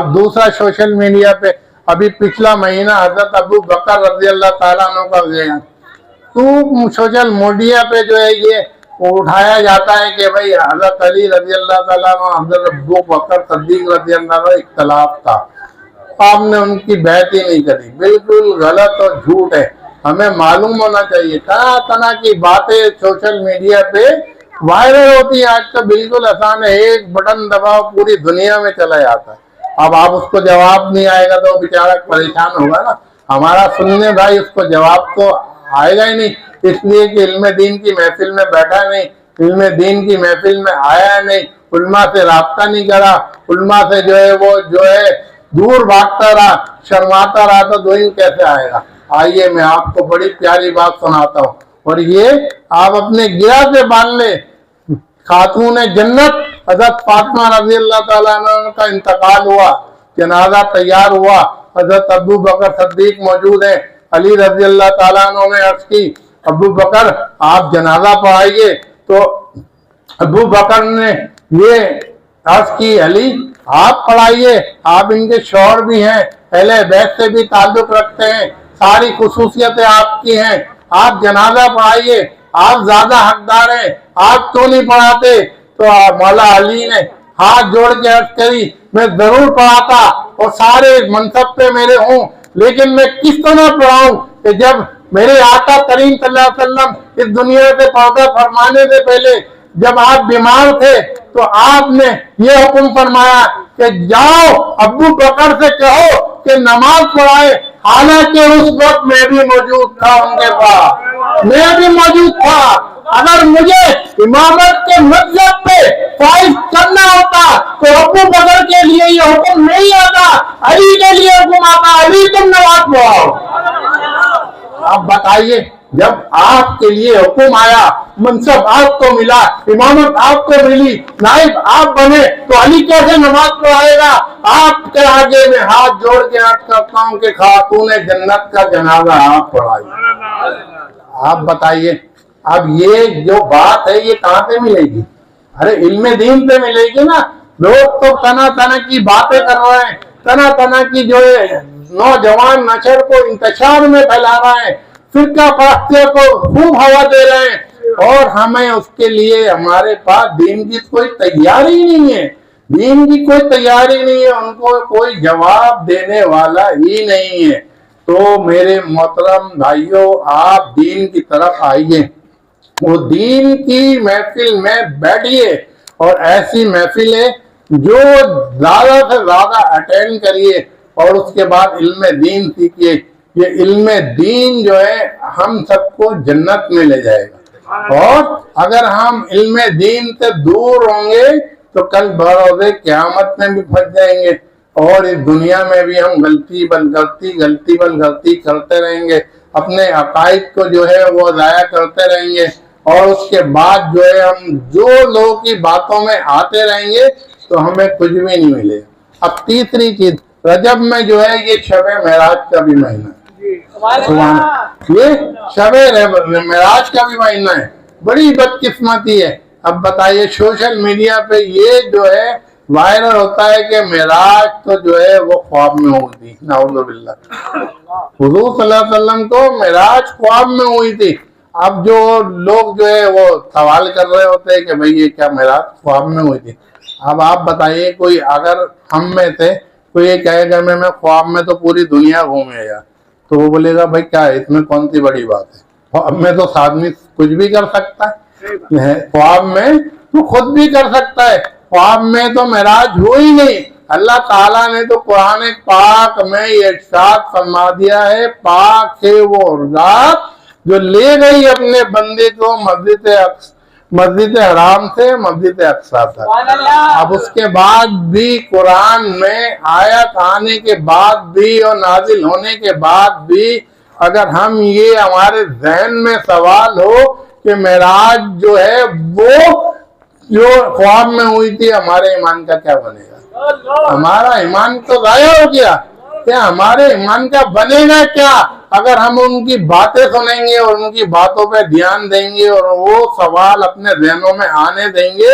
اب دوسرا social media پہ ابھی پچھلا مہینہ حضرت ابو بکر رضی اللہ تعالیٰ عنہ کا گیا، تو سوشل میڈیا پہ جو ہے یہ اٹھایا جاتا ہے کہ بھائی حضرت علی رضی اللہ تعالیٰ عنہ حضرت ابو بکر صدیق رضی اللہ عنہ اختلاف تھا، آپ نے ان کی بیعت ہی نہیں کری، بالکل غلط اور جھوٹ ہے۔ ہمیں معلوم ہونا چاہیے، طرح طرح کی باتیں سوشل میڈیا پہ وائرل ہوتی ہیں، آج تو بالکل آسان ہے، ایک بٹن دباؤ پوری دنیا میں چلا جاتا ہے۔ اب آپ اس کو جواب نہیں آئے گا تو بیچارہ پریشان ہوگا نا، ہمارا سننے بھائی اس کو جواب تو آئے گا ہی نہیں، اس لیے کہ علم دین کی محفل میں بیٹھا نہیں، علم دین کی محفل میں آیا نہیں، علماء سے رابطہ نہیں کرا، علماء سے جو ہے وہ جو ہے دور بھاگتا رہا، شرماتا رہا، تو دوئم کیسے آئے گا؟ آئیے میں آپ کو بڑی پیاری بات سناتا ہوں، اور یہ آپ اپنے گرہ سے باندھ لیں۔ خاتون جنت حضرت فاطمہ رضی اللہ تعالیٰ عنہ کا انتقال ہوا، جنازہ تیار ہوا، حضرت ابو بکر صدیق موجود ہیں، علی رضی اللہ تعالیٰ عنہ نے عرض کی ابو بکر آپ جنازہ پڑھائیے، تو ابو بکر نے یہ عرض کی علی آپ پڑھائیے، آپ ان کے شوہر بھی ہیں، اہل بیت سے بھی تعلق رکھتے ہیں، ساری خصوصیتیں آپ کی ہیں، آپ جنازہ پڑھائیے، آپ زیادہ حقدار ہیں، آپ کیوں نہیں پڑھاتے؟ تو مولا علی نے ہاتھ جوڑ کے عرض کری میں ضرور پڑھاتا اور سارے منصب پہ میرے ہوں، لیکن میں کس طرح پڑھاؤں کہ جب میرے آقا کریم صلی اللہ علیہ وسلم اس دنیا سے پردہ فرمانے سے پہلے جب آپ بیمار تھے تو آپ نے یہ حکم فرمایا کہ جاؤ ابو بکر سے کہو کہ نماز پڑھائے، حالانکہ اس وقت میں بھی موجود تھا، ان کے پاس میں بھی موجود تھا۔ اگر مجھے امامت کے مطلب پہ فائز کرنا ہوتا تو ابو بکر کے لیے یہ حکم نہیں آتا، علی کے لیے حکم آتا، علی تم نماز پڑھاؤ۔ آپ بتائیے جب آپ کے لیے حکم آیا، منصب آپ کو ملا، امامت آپ کو ملی، نائب آپ بنے، تو علی کیسے نماز پڑھائے گا؟ آپ کے آگے میں ہاتھ جوڑ کے عرض کرتا ہوں کہ خاتون جنت کا جنازہ آپ پڑھائیے۔ آپ بتائیے اب یہ جو بات ہے یہ کہاں سے ملے گی؟ ارے علم دین پہ ملے گی نا۔ لوگ تو طرح طرح کی باتیں کر رہے ہیں، طرح طرح کی جو ہے نوجوان نشر کو انتشار میں پھیلا رہا ہے، فرقہ پرستیوں کو خوب ہوا دے رہے ہیں، اور ہمیں اس کے لیے ہمارے پاس دین کی کوئی تیاری نہیں ہے، دین کی کوئی تیاری نہیں ہے، ان کو کوئی جواب دینے والا ہی نہیں ہے۔ تو میرے محترم بھائیوں آپ دین کی طرف آئیے، وہ دین کی محفل میں بیٹھیے، اور ایسی محفلیں جو زیادہ سے زیادہ اٹینڈ کریے، اور اس کے بعد علم دین سیکھیے۔ یہ علم دین جو ہے ہم سب کو جنت میں لے جائے گا، اور اگر ہم علم دین سے دور ہوں گے تو کل بروز قیامت میں بھی پھنس جائیں گے، اور اس دنیا میں بھی ہم غلطی بن غلطی کرتے رہیں گے، اپنے عقائد کو جو ہے وہ ضائع کرتے رہیں گے، اور اس کے بعد جو ہے ہم جو لوگوں کی باتوں میں آتے رہیں گے تو ہمیں کچھ بھی نہیں ملے۔ اب تیسری چیز، رجب میں جو ہے یہ شب معراج کا بھی مہینہ ہے، یہ شب معراج کا بھی مہینہ ہے، بڑی بدقسمتی ہے۔ اب بتائیے سوشل میڈیا پہ یہ جو ہے وائرل ہوتا ہے کہ معراج تو جو ہے وہ خواب میں ہوئی تھی، نعوذ باللہ، حضور صلی اللہ علیہ وسلم کو معراج خواب میں ہوئی تھی۔ اب جو لوگ جو ہے وہ سوال کر رہے ہوتے ہیں کہ بھئی یہ کیا معراج خواب میں ہوئی تھی؟ اب آپ بتائیے کوئی اگر ہم میں سے کوئی یہ کہے گا میں خواب میں تو پوری دنیا گھومے گا، تو وہ بولے گا بھائی کیا ہے اس میں کون سی بڑی بات ہے؟ خواب میں تو آدمی کچھ بھی کر سکتا ہے، خواب میں تو خود بھی کر سکتا ہے، خواب میں تو معراج ہوئی نہیں۔ اللہ تعالیٰ نے تو قرآن پاک میں ارشاد فرما دیا ہے، پاک ہے وہ ذات جو لے گئی اپنے بندے کو مسجد حرام سے مسجد اقصیٰ تک۔ اب اس کے بعد بھی قرآن میں آیت آنے کے بعد بھی اور نازل ہونے کے بعد بھی اگر ہم یہ ہمارے ذہن میں سوال ہو کہ معراج جو ہے وہ جو خواب میں ہوئی تھی، ہمارے ایمان کا کیا بنے گا؟ ہمارا ایمان تو ضائع ہو گیا، کیا ہمارے ایمان کا بنے گا کیا اگر ہم ان کی باتیں سنیں گے اور ان کی باتوں پہ دھیان دیں گے اور وہ سوال اپنے ذہنوں میں آنے دیں گے